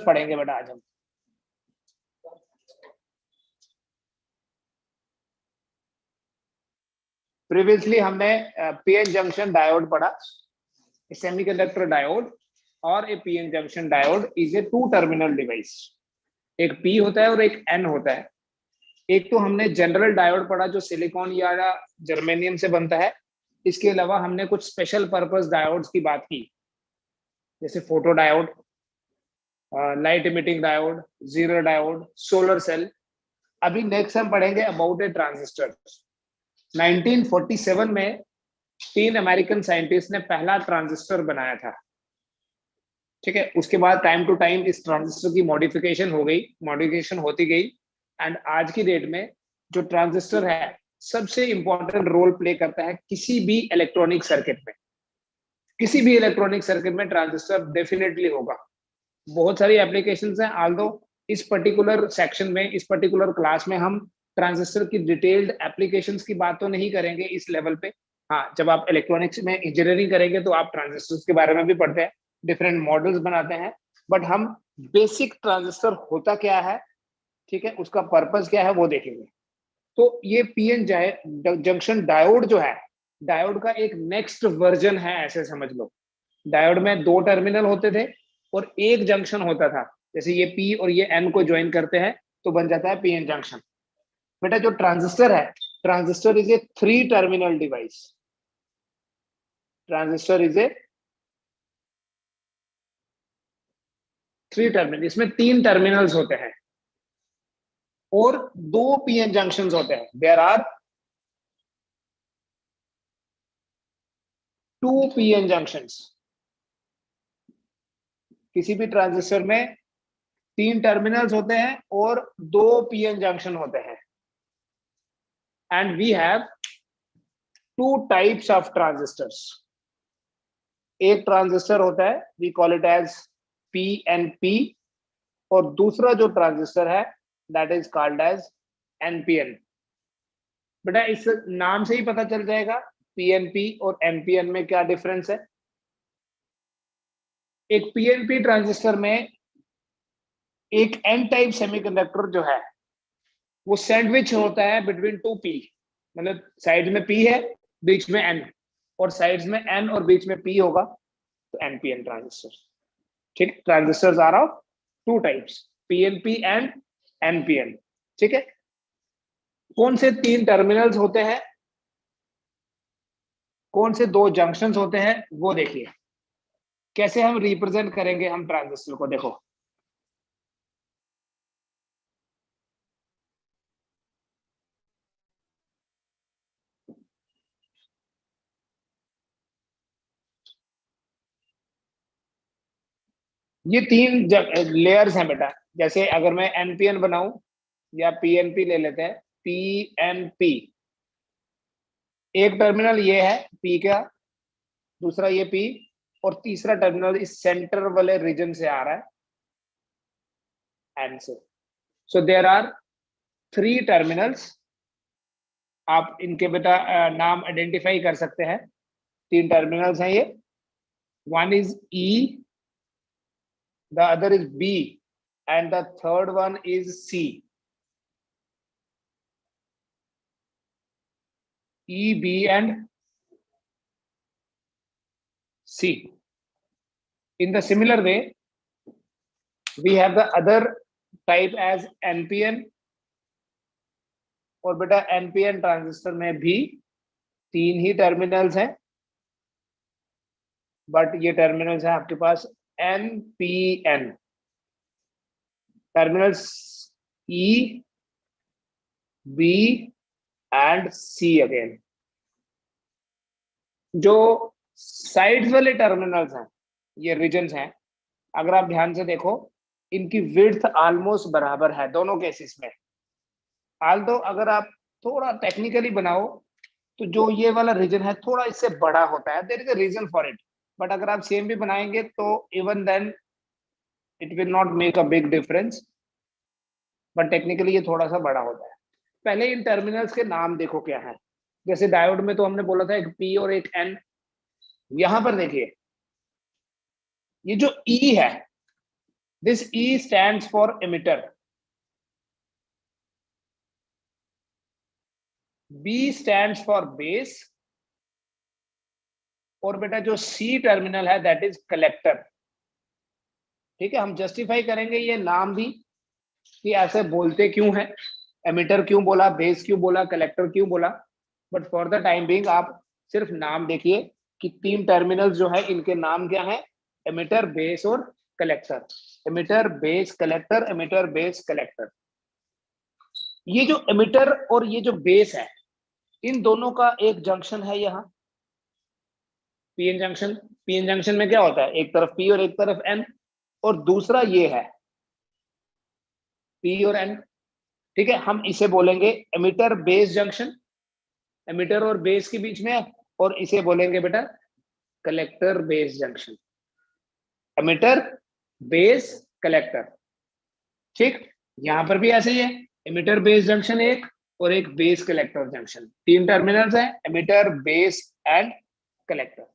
पढ़ेंगे बेटा आज हम। प्रीवियसली हमने पीएन जंक्शन डायोड पढ़ा, सेमीकंडक्टर डायोड और a PN junction diode is a two terminal device. एक पी होता है और एक एन होता है। एक तो हमने जनरल डायोड पढ़ा जो सिलिकॉन या जर्मेनियम से बनता है। इसके अलावा हमने कुछ स्पेशल पर्पस डायोड्स की बात की, जैसे photo diode, light emitting diode, zener diode, solar cell. अभी नेक्स्ट हम पढ़ेंगे अबाउट ए ट्रांजिस्टर। 1947 में 3 अमेरिकन साइंटिस्ट ने पहला ट्रांजिस्टर बनाया था। ठीक है, उसके बाद टाइम टू टाइम इस ट्रांजिस्टर की मॉडिफिकेशन होती गई एंड आज की डेट में जो ट्रांजिस्टर है सबसे इंपॉर्टेंट रोल प्ले करता है किसी भी इलेक्ट्रॉनिक सर्किट में। किसी भी इलेक्ट्रॉनिक सर्किट में ट्रांजिस्टर डेफिनेटली होगा। बहुत सारी एप्लीकेशंस हैं, आल्दो इस पर्टिकुलर सेक्शन में, इस पर्टिकुलर क्लास में हम ट्रांजिस्टर की डिटेल्ड एप्लीकेशंस की बात तो नहीं करेंगे इस लेवल पे। हाँ, जब आप इलेक्ट्रॉनिक्स में इंजीनियरिंग करेंगे तो आप ट्रांजिस्टर्स के बारे में भी पढ़ते हैं, डिफरेंट मॉडल्स बनाते हैं, बट हम बेसिक ट्रांजिस्टर होता क्या है, ठीक है, उसका पर्पस क्या है वो देखेंगे। तो ये पीएन जंक्शन डायोड जो है, डायोड का एक नेक्स्ट वर्जन है, ऐसे समझ लो। डायोड में 2 टर्मिनल होते थे और एक जंक्शन होता था, जैसे ये पी और ये एन को ज्वाइन करते हैं तो बन जाता है पीएन जंक्शन। बेटा जो ट्रांजिस्टर है, transistor is a 3 terminal device. Transistor is a 3 terminal, इसमें 3 टर्मिनल्स होते हैं और 2 पीएन जंक्शंस होते हैं। There are 2 PN junctions. किसी भी ट्रांजिस्टर में 3 टर्मिनल्स होते हैं और 2 पीएन जंक्शन होते हैं। And we have 2 types of transistors. एक ट्रांजिस्टर होता है, we call it as PNP, और दूसरा जो ट्रांजिस्टर है that is called as NPN. बेटा इस नाम से ही पता चल जाएगा पीएनपी और एनपीएन में क्या डिफरेंस है। एक पीएनपी ट्रांजिस्टर में एक एन टाइप सेमीकंडक्टर जो है वो सैंडविच होता है बिटवीन 2 पी, मतलब साइड में पी है, बीच में एन, और साइड्स में एन और बीच में पी होगा, तो एनपीएन ट्रांजिस्टर। ठीक, transistors are of 2 types, PNP and NPN. ठीक है, कौन से 3 टर्मिनल्स होते हैं, कौन से 2 जंक्शंस होते हैं, वो देखिए। कैसे हम रिप्रेजेंट करेंगे हम ट्रांजिस्टर को, देखो। ये 3 लेयर्स हैं बेटा। जैसे अगर मैं एनपीएन बनाऊं या पीएनपी ले लेते हैं, पीएनपी, एक टर्मिनल ये है पी का, दूसरा ये पी, और तीसरा टर्मिनल इस सेंटर वाले रीजन से आ रहा है, एन से। So there are 3 terminals. आप इनके बेटा नाम आइडेंटिफाई कर सकते हैं। 3 टर्मिनल्स हैं ये। One is E, the other is B, and the third one is C. E, B and C. In the similar way, we have the other type as NPN, और बेटा NPN ट्रांजिस्टर में भी 3 ही terminals हैं, but ये terminals हैं आपके पास NPN terminals E, B and C again. जो sides वाले टर्मिनल्स हैं, ये रीजन्स हैं, अगर आप ध्यान से देखो इनकी विड्थ ऑलमोस्ट बराबर है दोनों केसेस में। आल्दो अगर आप थोड़ा टेक्निकली बनाओ तो जो ये वाला रीजन है थोड़ा इससे बड़ा होता है, there is a reason for it, but अगर आप सेम भी बनाएंगे तो even then it will not make a big difference, but technically ये थोड़ा सा बड़ा होता है। पहले इन टर्मिनल्स के नाम देखो क्या है। जैसे डायोड में तो हमने बोला था एक पी और एक एन। यहां पर देखिए ये जो ई है this E stands for emitter, B stands for base, और बेटा जो सी टर्मिनल है दैट इज कलेक्टर। ठीक है, हम जस्टिफाई करेंगे ये नाम भी कि ऐसे बोलते क्यों है, एमिटर क्यों बोला, बेस क्यों बोला, कलेक्टर क्यों बोला। But for the time being आप सिर्फ नाम देखिए कि तीन टर्मिनल्स जो है इनके नाम क्या है, एमिटर, बेस और collector. Emitter, base, collector, emitter, base, collector. ये जो एमिटर और ये जो बेस है, इन दोनों का एक जंक्शन है यहाँ, पीएन जंक्शन। पीएन जंक्शन में क्या होता है, एक तरफ पी और एक तरफ एन, और दूसरा ये है पी और एन। ठीक है, हम इसे बोलेंगे एमिटर बेस जंक्शन, एमिटर और बेस के बीच में, और इसे बोलेंगे बेटा collector base junction, emitter, base, collector. ठीक, यहां पर भी ऐसे ही है, एमिटर बेस जंक्शन एक और एक बेस कलेक्टर जंक्शन, तीन टर्मिनल्स है, एमिटर, बेस एंड कलेक्टर।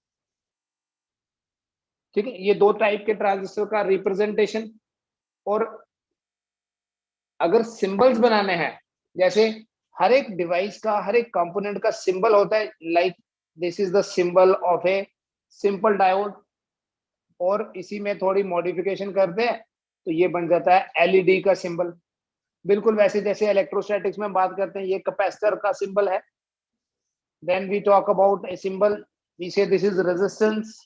ठीक है, ये दो टाइप के ट्रांजिस्टर का रिप्रेजेंटेशन। और अगर सिंबल्स बनाने हैं, जैसे हर एक डिवाइस का, हर एक कंपोनेंट का सिंबल होता है, like this is the symbol of a simple diode, और इसी में थोड़ी मॉडिफिकेशन करते हैं तो ये बन जाता है एलईडी का सिंबल। बिल्कुल वैसे जैसे इलेक्ट्रोस्टैटिक्स में बात करते हैं, ये कैपेसिटर का सिंबल है। Then we talk about a symbol, we say this is resistance,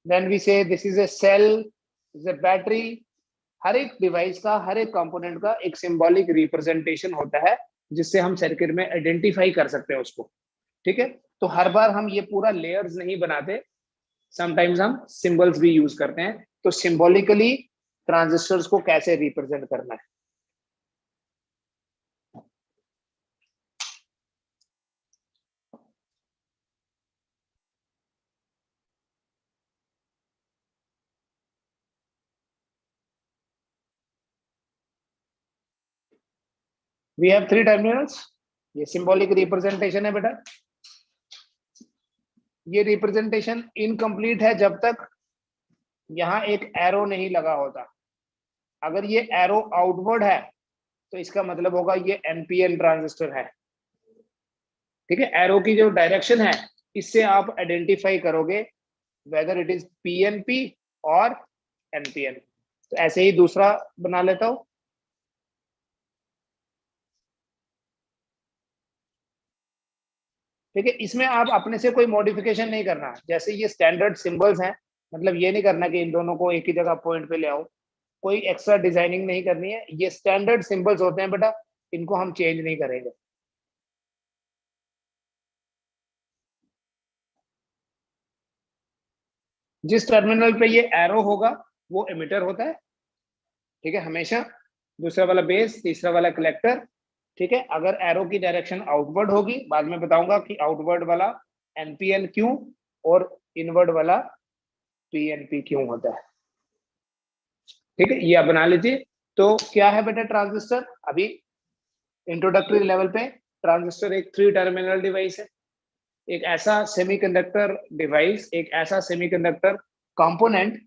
then we say this is a cell, is a battery. हर एक डिवाइस का, हर एक कंपोनेंट का एक सिंबॉलिक रिप्रेजेंटेशन होता है जिससे हम सर्किट में आइडेंटिफाई कर सकते हैं उसको। ठीक है, तो हर बार हम ये पूरा लेयर्स नहीं बनाते, समटाइम्स हम सिंबल्स भी यूज करते हैं। तो सिंबॉलिकली ट्रांजिस्टर्स को कैसे रिप्रेजेंट करना है। वी हैव थ्री टर्मिनल्स, ये सिंबॉलिक रिप्रेजेंटेशन है बेटा। ये रिप्रेजेंटेशन इनकम्प्लीट है जब तक यहाँ एक एरो नहीं लगा होता। अगर ये एरो आउटवर्ड है तो इसका मतलब होगा ये एनपीएन ट्रांजिस्टर है। ठीक है, एरो की जो डायरेक्शन है इससे आप आइडेंटिफाई करोगे वेदर इट इज पीएनपी और एनपीएन। तो ऐसे ही दूसरा बना लेता हूं। ठीक है, इसमें आप अपने से कोई मॉडिफिकेशन नहीं करना, जैसे ये स्टैंडर्ड सिंबल्स हैं, मतलब ये नहीं करना कि इन दोनों को एक ही जगह पॉइंट पे ले आओ, कोई एक्स्ट्रा डिजाइनिंग नहीं करनी है। ये स्टैंडर्ड सिंबल्स होते हैं बेटा, इनको हम चेंज नहीं करेंगे। जिस टर्मिनल पे ये एरो होगा वो एमिटर होता है। ठीक है, हमेशा। दूसरा वाला बेस, तीसरा वाला कलेक्टर। ठीक है, अगर एरो की डायरेक्शन आउटवर्ड होगी, बाद में बताऊंगा कि आउटवर्ड वाला एनपीएन क्यों और इनवर्ड वाला पीएनपी क्यों होता है। ठीक है, ये आप बना लीजिए। तो क्या है बेटा ट्रांजिस्टर, अभी इंट्रोडक्टरी लेवल पे ट्रांजिस्टर एक थ्री टर्मिनल डिवाइस है, एक ऐसा सेमीकंडक्टर डिवाइस, एक ऐसा सेमीकंडक्टर कंपोनेंट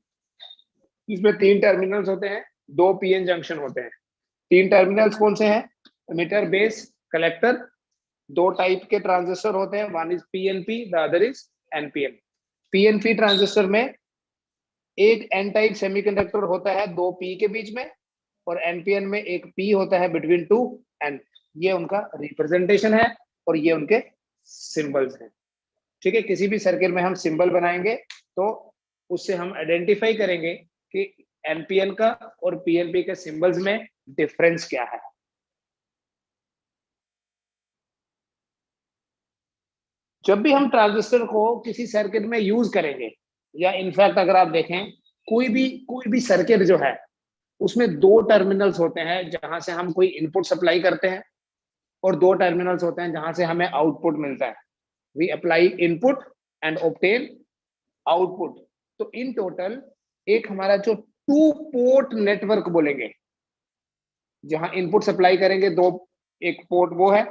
जिसमें तीन टर्मिनल्स होते हैं, दो पीएन जंक्शन होते हैं। तीन टर्मिनल्स कौन से हैं, एमिटर, बेस, कलेक्टर। दो टाइप के ट्रांजिस्टर होते हैं, one is PNP, the other is NPN. PNP transistor में एक एन टाइप सेमीकंडक्टर होता है दो पी के बीच में, और एनपीएन में एक पी होता है बिटवीन टू एन। ये उनका रिप्रेजेंटेशन है और ये उनके सिंबल्स हैं। ठीक है, किसी भी सर्किट में हम सिंबल बनाएंगे तो उससे हम आइडेंटिफाई करेंगे कि एनपीएन का और पीएनपी के सिंबल्स में डिफरेंस क्या है। जब भी हम ट्रांजिस्टर को किसी सर्किट में यूज करेंगे, या इनफैक्ट अगर आप देखें कोई भी सर्किट जो है उसमें दो टर्मिनल्स होते हैं जहां से हम कोई इनपुट सप्लाई करते हैं, और दो टर्मिनल्स होते हैं जहां से हमें आउटपुट मिलता है। We apply input and obtain output. तो इन टोटल एक हमारा जो टू पोर्ट नेटवर्क बोलेंगे, जहां इनपुट सप्लाई करेंगे दो, एक पोर्ट वो है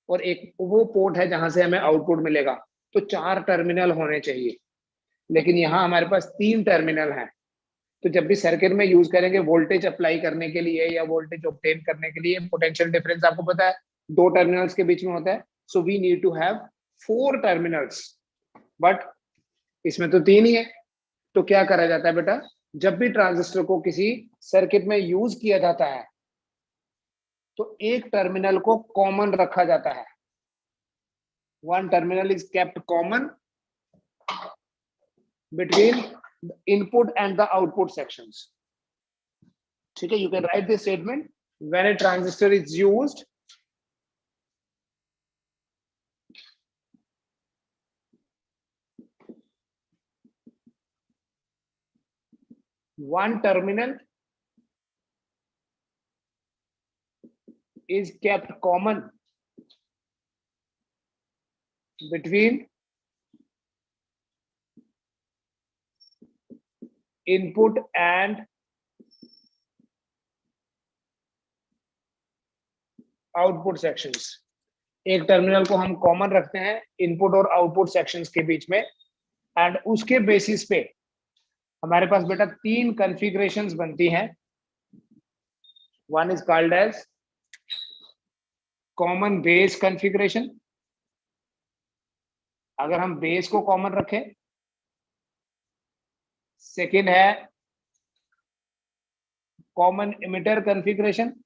और एक वो पोर्ट है जहां से हमें आउटपुट मिलेगा। तो चार टर्मिनल होने चाहिए, लेकिन यहाँ हमारे पास तीन टर्मिनल हैं। तो जब भी सर्किट में यूज करेंगे वोल्टेज अप्लाई करने के लिए या वोल्टेज ऑब्टेन करने के लिए, पोटेंशियल डिफरेंस आपको पता है दो टर्मिनल्स के बीच में होता है, so we need to have 4 terminals, but इसमें तो 3 ही है। तो क्या करा जाता है बेटा, जब भी ट्रांजिस्टर को किसी सर्किट में यूज किया जाता है तो एक टर्मिनल को कॉमन रखा जाता है। One terminal is kept common between input and the output sections. ठीक है, you can write this statement, when a transistor is used, one terminal is kept common between input and output sections. एक terminal को हम common रखते हैं input और output sections के बीच में, एंड उसके बेसिस पे हमारे पास बेटा 3 कॉन्फ़िगरेशंस बनती हैं। One is called as common base configuration, अगर हम बेस को कॉमन रखें। सेकेंड है कॉमन इमिटर कॉन्फ़िगरेशन,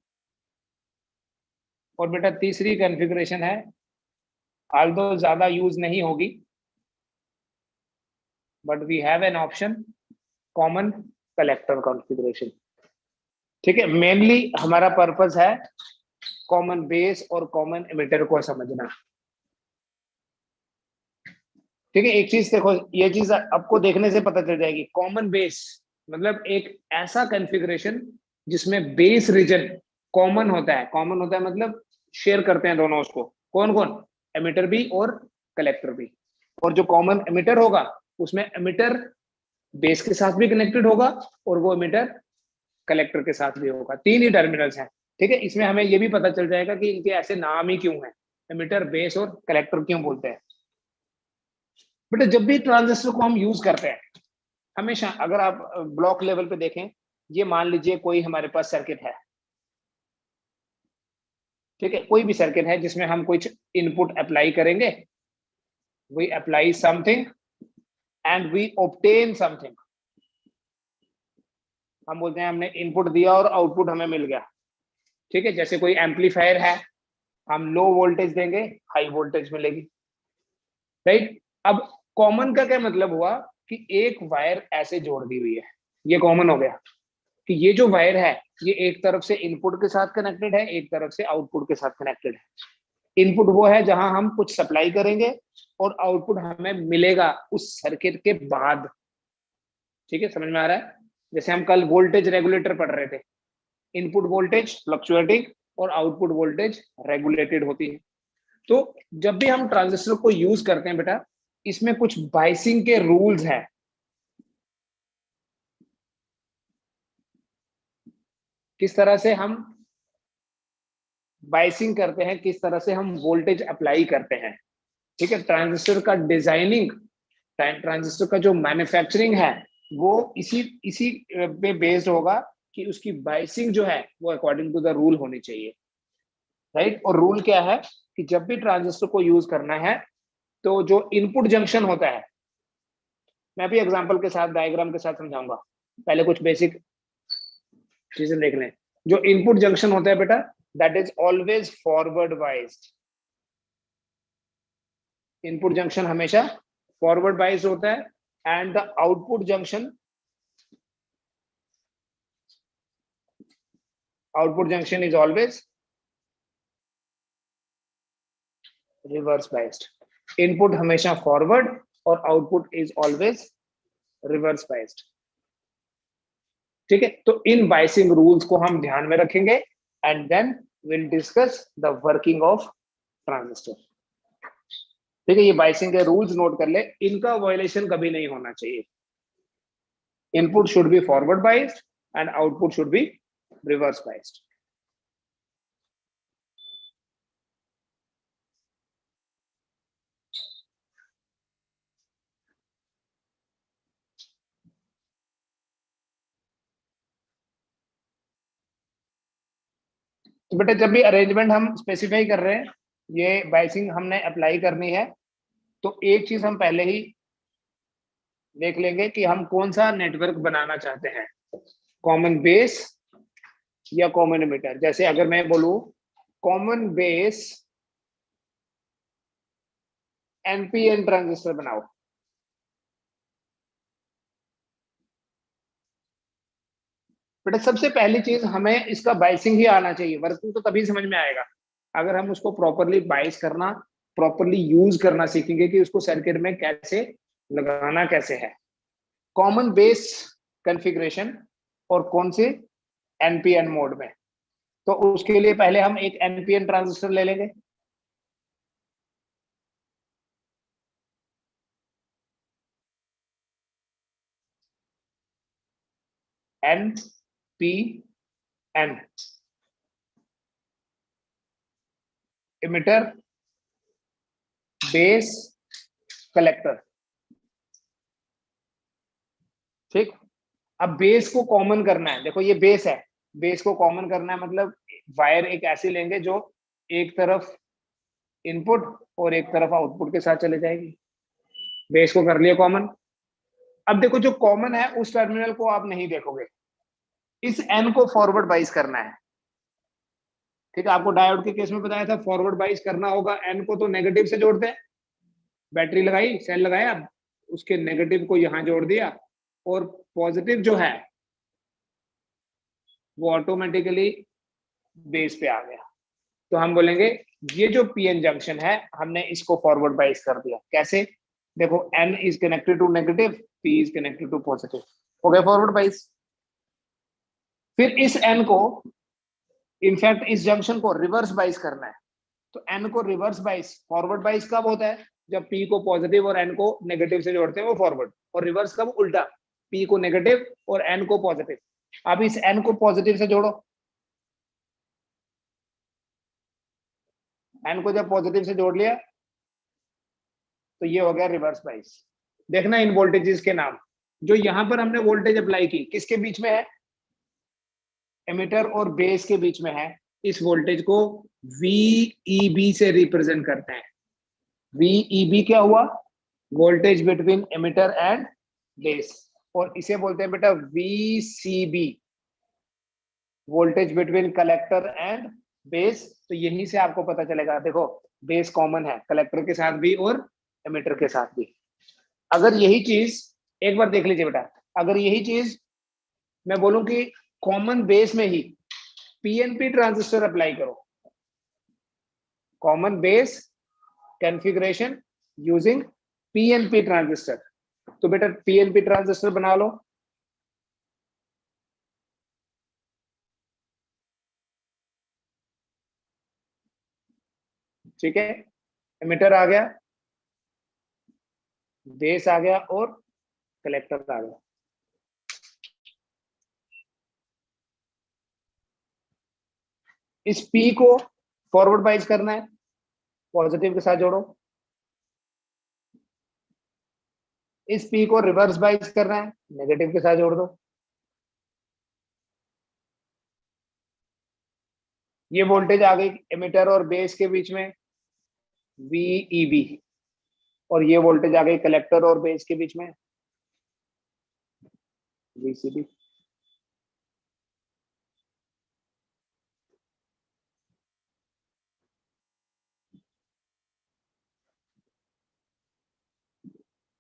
और बेटा तीसरी कॉन्फ़िगरेशन है, ऑल्दो ज्यादा यूज नहीं होगी but we have an option, common collector configuration. ठीक है, मेनली हमारा पर्पस है कॉमन बेस और कॉमन इमिटर को समझना। ठीक है, एक चीज देखो, ये चीज आपको देखने से पता चल जाएगी। कॉमन बेस मतलब एक ऐसा कॉन्फ़िगरेशन जिसमें बेस रीजन कॉमन होता है। कॉमन होता है मतलब शेयर करते हैं दोनों उसको, कौन कौन, एमिटर भी और कलेक्टर भी। और जो कॉमन एमिटर होगा उसमें एमिटर बेस के साथ भी कनेक्टेड होगा और वो एमिटर कलेक्टर के साथ भी होगा। 3 ही टर्मिनल्स हैं। ठीक है, इसमें हमें ये भी पता चल जाएगा कि इनके ऐसे नाम ही क्यों हैं, एमिटर, बेस और कलेक्टर क्यों बोलते हैं। बट जब भी ट्रांजिस्टर को हम यूज करते हैं, हमेशा अगर आप ब्लॉक लेवल पे देखें, ये मान लीजिए कोई हमारे पास सर्किट है। ठीक है, कोई भी सर्किट है जिसमें हम कुछ इनपुट अप्लाई करेंगे, we apply something and we obtain something. हम बोलते हैं हमने इनपुट दिया और आउटपुट हमें मिल गया। ठीक है, जैसे कोई एम्पलीफायर है, हम लो वोल्टेज देंगे, हाई वोल्टेज मिलेगी। राइट, अब कॉमन का क्या मतलब हुआ कि एक वायर ऐसे जोड़ दी हुई है, ये कॉमन हो गया कि ये जो वायर है ये एक तरफ से इनपुट के साथ कनेक्टेड है, एक तरफ से आउटपुट के साथ कनेक्टेड है। इनपुट वो है जहां हम कुछ सप्लाई करेंगे और आउटपुट हमें मिलेगा उस सर्किट के बाद। ठीक है, समझ में आ रहा है? जैसे हम कल वोल्टेज रेगुलेटर पढ़ रहे थे, इनपुट वोल्टेज फ्लक्चुएटिंग और आउटपुट वोल्टेज रेगुलेटेड होती है। तो जब भी हम ट्रांजिस्टर को यूज करते हैं बेटा, इसमें कुछ बाइसिंग के रूल्स हैं। किस तरह से हम बाइसिंग करते हैं, किस तरह से हम वोल्टेज अप्लाई करते हैं। ठीक है, ट्रांजिस्टर का डिजाइनिंग, ट्रांजिस्टर का जो मैन्युफैक्चरिंग है वो इसी इसी पे बेस्ड होगा कि उसकी बाइसिंग जो है वो अकॉर्डिंग टू द रूल होनी चाहिए। राइट, और रूल क्या है कि जब भी ट्रांजिस्टर को यूज करना है तो जो इनपुट जंक्शन होता है, मैं भी एग्जांपल के साथ डायग्राम के साथ समझाऊंगा, पहले कुछ बेसिक चीजें देख लें। जो इनपुट जंक्शन होता है बेटा, that is always forward biased. Input junction हमेशा फॉरवर्ड बाइस्ड होता है and the output junction is always reverse biased. Input हमेशा फॉरवर्ड और output is always reverse biased. ठीक है, तो इन बाइसिंग रूल्स को हम ध्यान में रखेंगे and then will discuss the working of transistor. ठीक है, ये बाइसिंग के रूल्स नोट कर ले, इनका वायलेशन कभी नहीं होना चाहिए। Input should be forward biased and output should be reverse biased. तो बेटा जब भी अरेंजमेंट हम स्पेसिफाई कर रहे हैं, ये बाइसिंग हमने अप्लाई करनी है, तो एक चीज हम पहले ही देख लेंगे कि हम कौन सा नेटवर्क बनाना चाहते हैं, कॉमन बेस या कॉमन एमिटर। जैसे अगर मैं बोलूं कॉमन बेस एनपीएन ट्रांजिस्टर बनाओ, बेटा सबसे पहली चीज हमें इसका बाइसिंग ही आना चाहिए। वर्किंग तो तभी समझ में आएगा अगर हम उसको प्रॉपरली बाइस करना, प्रॉपरली यूज करना सीखेंगे कि उसको सर्किट में कैसे लगाना कैसे है। कॉमन बेस कॉन्फ़िगरेशन और कौन से एनपीएन मोड में, तो उसके लिए पहले हम एक एनपीएन ट्रांजिस्टर ले लेंगे। N P N emitter base collector, ठीक। अब बेस को कॉमन करना है, देखो ये बेस है, बेस को कॉमन करना है मतलब वायर एक ऐसी लेंगे जो एक तरफ इनपुट और एक तरफ आउटपुट के साथ चले जाएगी। बेस को कर लिया कॉमन। अब देखो जो कॉमन है उस टर्मिनल को आप नहीं देखोगे, इस एन को फॉरवर्ड बाइस करना है, ठीक है। आपको डायोड के केस में बताया था फॉरवर्ड बाइस करना होगा, एन को तो नेगेटिव से जोड़ते हैं, बैटरी लगाई सेल लगाया, उसके नेगेटिव को यहां जोड़ दिया और पॉजिटिव जो है वो ऑटोमेटिकली बेस पे आ गया। तो हम बोलेंगे ये जो पीएन जंक्शन है हमने इसको फॉरवर्ड बाइस कर दिया। कैसे, देखो N is connected to negative, P is connected to positive, हो गया फॉरवर्ड बाइस। फिर इस एन को, इनफैक्ट इस जंक्शन को रिवर्स बाइस करना है। तो एन को रिवर्स बाइस, फॉरवर्ड बाइस कब होता है, जब पी को पॉजिटिव और एन को नेगेटिव से जोड़ते हैं वो फॉरवर्ड, और रिवर्स कब, उल्टा, पी को नेगेटिव और एन को पॉजिटिव। अब इस एन को पॉजिटिव से जोड़ो, एन को जब पॉजिटिव से जोड़ लिया तो ये हो गया रिवर्स बाइस। देखना इन वोल्टेजेस के नाम, जो यहां पर हमने वोल्टेज अप्लाई की किसके बीच में है, एमिटर और बेस के बीच में है। इस वोल्टेज को VEB से रिप्रेजेंट करते हैं। VEB क्या हुआ, voltage between emitter and base, और इसे बोलते हैं बेटा VCB, voltage between collector and base. तो यहीं से आपको पता चलेगा, देखो बेस कॉमन है कलेक्टर के साथ भी और एमिटर के साथ भी। अगर यही चीज एक बार देख लीजिए बेटा, अगर यही चीज मैं बोलूं कि कॉमन बेस में ही पीएनपी ट्रांजिस्टर अप्लाई करो, common base configuration using PNP transistor, तो बेटा पीएनपी ट्रांजिस्टर बना लो। ठीक है, एमिटर आ गया, बेस आ गया और कलेक्टर आ गया। इस पी को फॉरवर्ड बाइज करना है, पॉजिटिव के साथ जोड़ो। इस पी को रिवर्स बाइज करना है, नेगेटिव के साथ जोड़ दो। ये वोल्टेज आ गई एमिटर और बेस के बीच में, VEB, और ये वोल्टेज आ गई कलेक्टर और बेस के बीच में, VCB।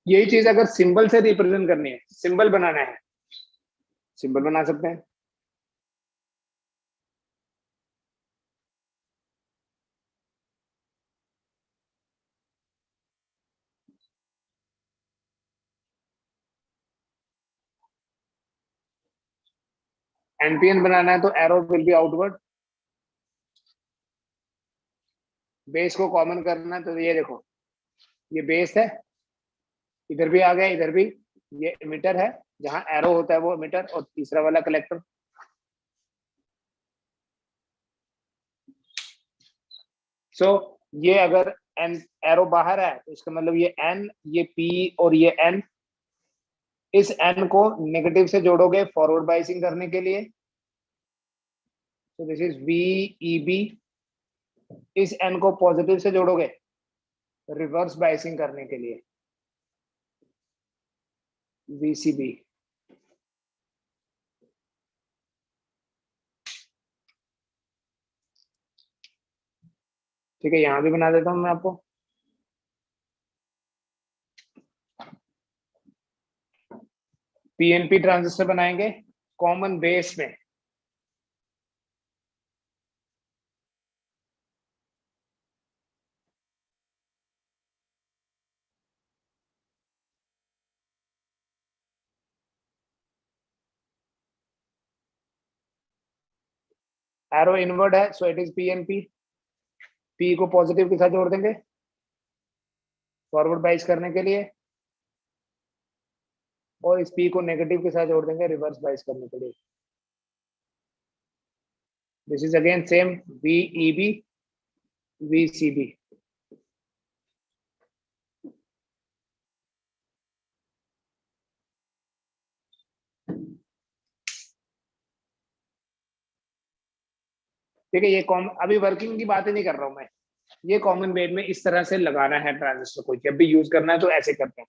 यही चीज अगर सिंबल से रिप्रेजेंट करनी है, सिंबल बनाना है, सिंबल बना सकते हैं। एनपीएन बनाना है तो arrow will be outward, base को कॉमन करना है तो ये देखो ये बेस है, इधर भी आ गया, इधर भी, ये एमिटर है, जहां एरो होता है वो एमिटर, और तीसरा वाला कलेक्टर। सो ये अगर एन एरो बाहर है तो इसका मतलब ये एन, ये पी और ये एन, इस एन को नेगेटिव से जोड़ोगे फॉरवर्ड बाइसिंग करने के लिए, तो दिस इज VEB। इस N को पॉजिटिव से जोड़ोगे रिवर्स बाइसिंग करने के लिए, VCB। ठीक है, यहां भी बना देता हूं मैं आपको। PNP ट्रांजिस्टर बनाएंगे कॉमन बेस में। एरो इनवर्ड है, so it is PNP। P को पॉजिटिव के साथ जोड़ देंगे फॉरवर्ड बाइस करने के लिए, और इस P को नेगेटिव के साथ जोड़ देंगे रिवर्स बाइस करने के लिए। This is again same VEB VCB। ठीक है, ये अभी वर्किंग की बात ही नहीं कर रहा हूं मैं, ये कॉमन बेड में इस तरह से लगाना है ट्रांजिस्टर को, जब भी यूज करना है तो ऐसे करते हैं।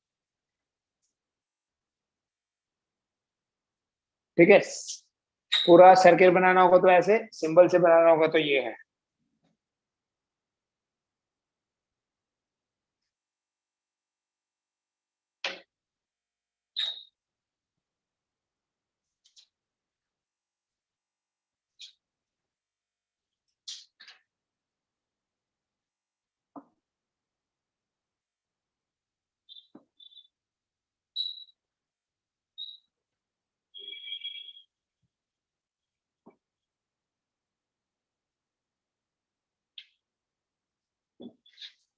ठीक है, पूरा सर्किट बनाना होगा तो ऐसे, सिंबल से बनाना होगा तो ये है।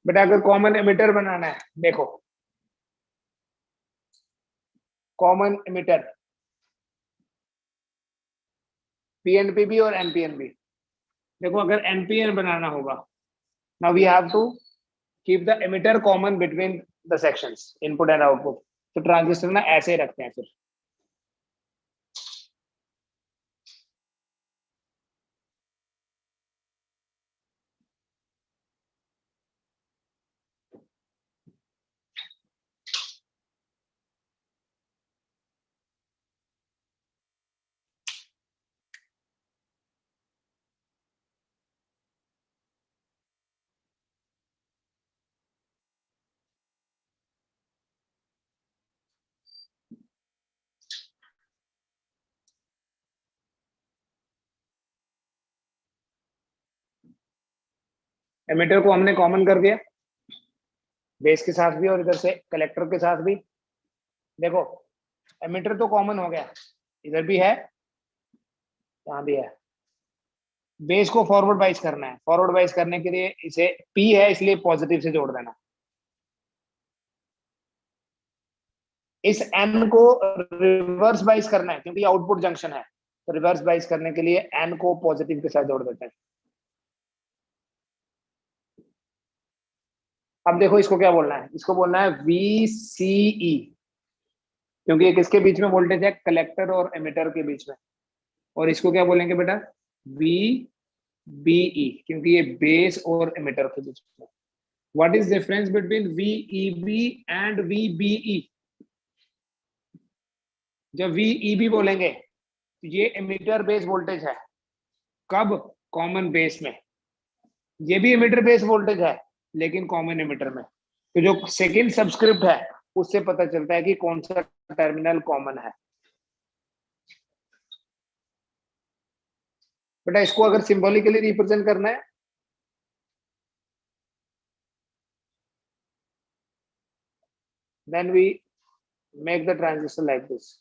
बेटा अगर कॉमन एमिटर बनाना है, देखो कॉमन एमिटर PNP और NPN। देखो अगर NPN बनाना होगा, now we have to keep the emitter common between the sections input and output. तो ट्रांजिस्टर ना ऐसे ही रखते हैं फिर। एमिटर को हमने कॉमन कर दिया बेस के साथ भी और इधर से कलेक्टर के साथ भी। देखो एमिटर तो कॉमन हो गया, इधर भी है यहाँ भी है। बेस को फॉरवर्ड बाइस करना है, फॉरवर्ड बाइस करने के लिए इसे P है इसलिए पॉजिटिव से जोड़ देना। इस N को रिवर्स बाइस करना है क्योंकि आउटपुट जंक्शन है, तो रिवर्स बाइस करने के लिए N को पॉजिटिव के साथ जोड़ देते हैं। अब देखो इसको क्या बोलना है, इसको बोलना है VCE, क्योंकि ये किसके बीच में वोल्टेज है, कलेक्टर और एमिटर के बीच में। और इसको क्या बोलेंगे बेटा, VBE, क्योंकि ये बेस और एमिटर के बीच में। What is difference between VEB and VBE? जब VEB बोलेंगे तो ये एमिटर बेस वोल्टेज है, कब, कॉमन बेस में। ये भी एमिटर बेस वोल्टेज है लेकिन कॉमन एमिटर में। तो जो सेकेंड सबस्क्रिप्ट है उससे पता चलता है कि कौन सा टर्मिनल कॉमन है। बेटा इसको अगर सिंबॉलिकली रिप्रेजेंट करना है, then we make the transistor like this.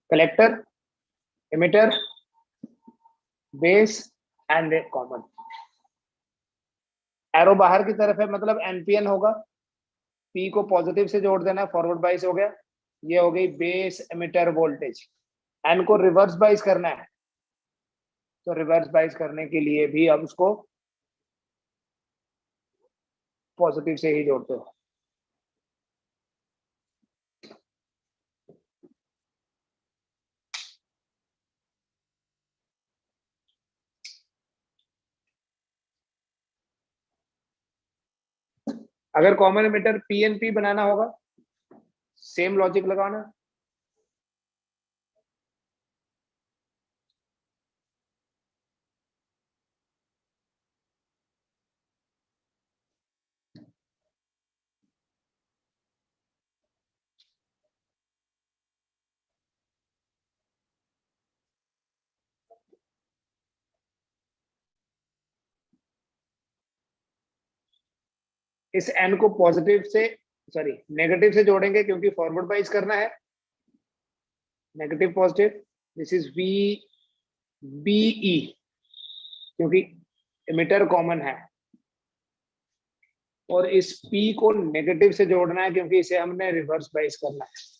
Collector, emitter, base and common। Arrow बाहर की तरफ है मतलब NPN होगा, P को पॉजिटिव से जोड़ देना है, फॉरवर्ड बाइस हो गया, ये हो गई बेस एमिटर वोल्टेज। N को रिवर्स बाइस करना है, तो रिवर्स बाइस करने के लिए भी अब उसको पॉजिटिव से ही जोड़ते हो। अगर कॉमन एमिटर पीएनपी बनाना होगा, सेम लॉजिक लगाना। इस एन को पॉजिटिव से, सॉरी नेगेटिव से जोड़ेंगे क्योंकि फॉरवर्ड वाइज करना है। Negative positive, this is V B E, क्योंकि एमिटर कॉमन है। और इस पी को नेगेटिव से जोड़ना है क्योंकि इसे हमने रिवर्स बाइस करना है।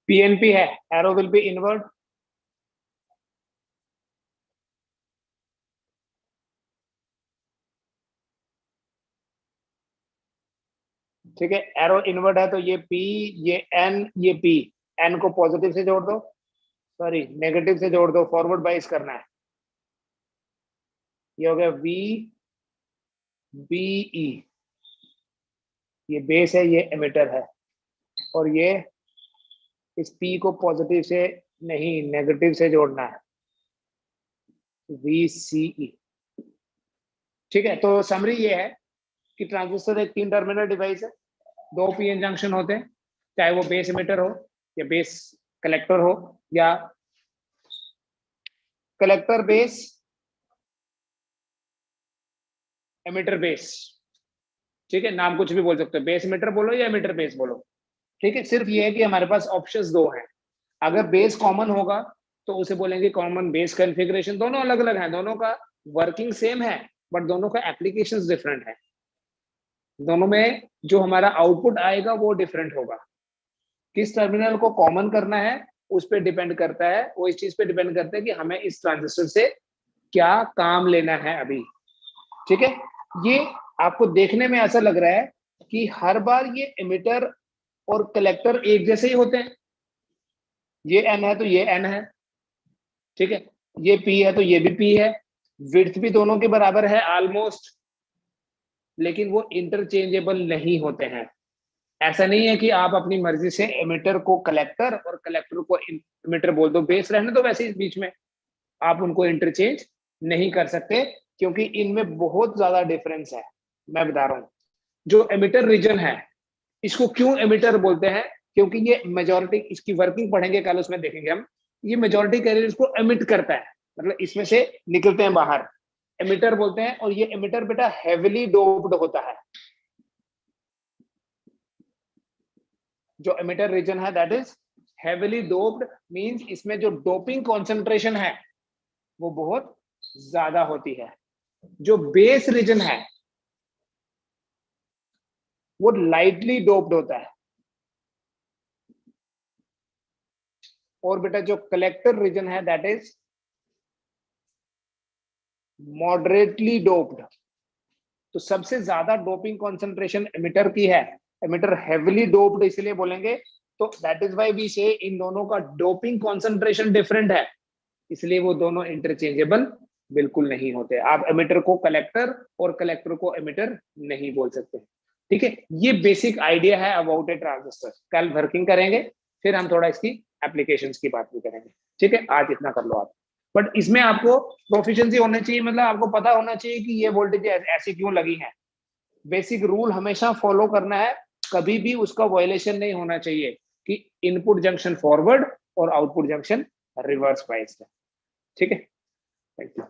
पीएनपी है, एरो विल बी इनवर्ड। ठीक है, एरो इनवर्ड है तो ये पी, ये एन, ये पी। एन को पॉजिटिव से जोड़ दो, सॉरी नेगेटिव से जोड़ दो, फॉरवर्ड बाइस करना है। ये हो गया वी बीई, ये बेस है, ये एमिटर है। और ये इस पी को पॉजिटिव से नहीं नेगेटिव से जोड़ना है, VCE। ठीक है, तो समरी ये है कि ट्रांजिस्टर एक 3 टर्मिनल डिवाइस है, 2 पीएन जंक्शन होते हैं, चाहे वो बेस एमिटर हो या बेस कलेक्टर हो या कलेक्टर बेस एमिटर बेस। ठीक है, नाम कुछ भी बोल सकते हो, बेस एमिटर बोलो या एमिटर बेस बोलो। ठीक है, सिर्फ ये है कि हमारे पास ऑप्शंस 2 हैं। अगर बेस कॉमन होगा तो उसे बोलेंगे कॉमन बेस कॉन्फ़िगरेशन। दोनों अलग अलग हैं, दोनों का वर्किंग सेम है बट दोनों का एप्लीकेशंस डिफरेंट है। दोनों में जो हमारा आउटपुट आएगा वो डिफरेंट होगा। किस टर्मिनल को कॉमन करना है उस पर डिपेंड करता है, वो इस चीज पे डिपेंड करता है कि हमें इस ट्रांजिस्टर से क्या काम लेना है अभी। ठीक है, ये आपको देखने में ऐसा लग रहा है कि हर बार ये एमिटर और कलेक्टर एक जैसे ही होते हैं। ये एन है तो ये एन है, ठीक है, ये पी है तो ये भी पी है, विड्थ भी दोनों के बराबर है ऑलमोस्ट, लेकिन वो इंटरचेंजेबल नहीं होते हैं। ऐसा नहीं है कि आप अपनी मर्जी से एमिटर को कलेक्टर और कलेक्टर को एमिटर बोल दो, बेस रहने दो वैसे ही बीच में, आप उनको इंटरचेंज नहीं कर सकते क्योंकि इनमें बहुत ज्यादा डिफरेंस है। मैं बता रहा हूं, जो एमिटर रीजन है इसको क्यों एमिटर बोलते हैं, क्योंकि ये मेजॉरिटी, इसकी वर्किंग पढ़ेंगे कल, उसमें देखेंगे हम, ये मेजॉरिटी कैरियर्स को एमिट करता है, मतलब इसमें से निकलते हैं बाहर, एमिटर बोलते हैं। और ये एमिटर बेटा हेविली डोप्ड होता है। जो एमिटर रीजन है that is heavily doped, means इसमें जो डोपिंग कॉन्सेंट्रेशन है वो बहुत ज्यादा होती है। जो बेस रीजन है वो लाइटली डोप्ड होता है। और बेटा जो कलेक्टर रीजन है दैट इज मॉडरेटली डोप्ड। तो सबसे ज्यादा डोपिंग कॉन्सेंट्रेशन एमिटर की है, एमिटर हेविली डोप्ड इसलिए बोलेंगे, तो दैट इज व्हाई वी से इन दोनों का डोपिंग कॉन्सेंट्रेशन डिफरेंट है, इसलिए वो दोनों इंटरचेंजेबल बिल्कुल नहीं होते। आप एमिटर को कलेक्टर और कलेक्टर को एमिटर नहीं बोल सकते। ठीक है, ये बेसिक आइडिया है अबाउट ए ट्रांजिस्टर। कल वर्किंग करेंगे, फिर हम थोड़ा इसकी एप्लीकेशंस की बात भी करेंगे। ठीक है, आज इतना कर लो आप, बट इसमें आपको प्रोफिशिएंसी होनी चाहिए, मतलब आपको पता होना चाहिए कि ये वोल्टेज ऐसी क्यों लगी है। बेसिक रूल हमेशा फॉलो करना है, कभी भी उसका वायलेशन नहीं होना चाहिए कि इनपुट जंक्शन फॉरवर्ड और आउटपुट जंक्शन रिवर्स बाइस्ड है। ठीक है, थैंक यू।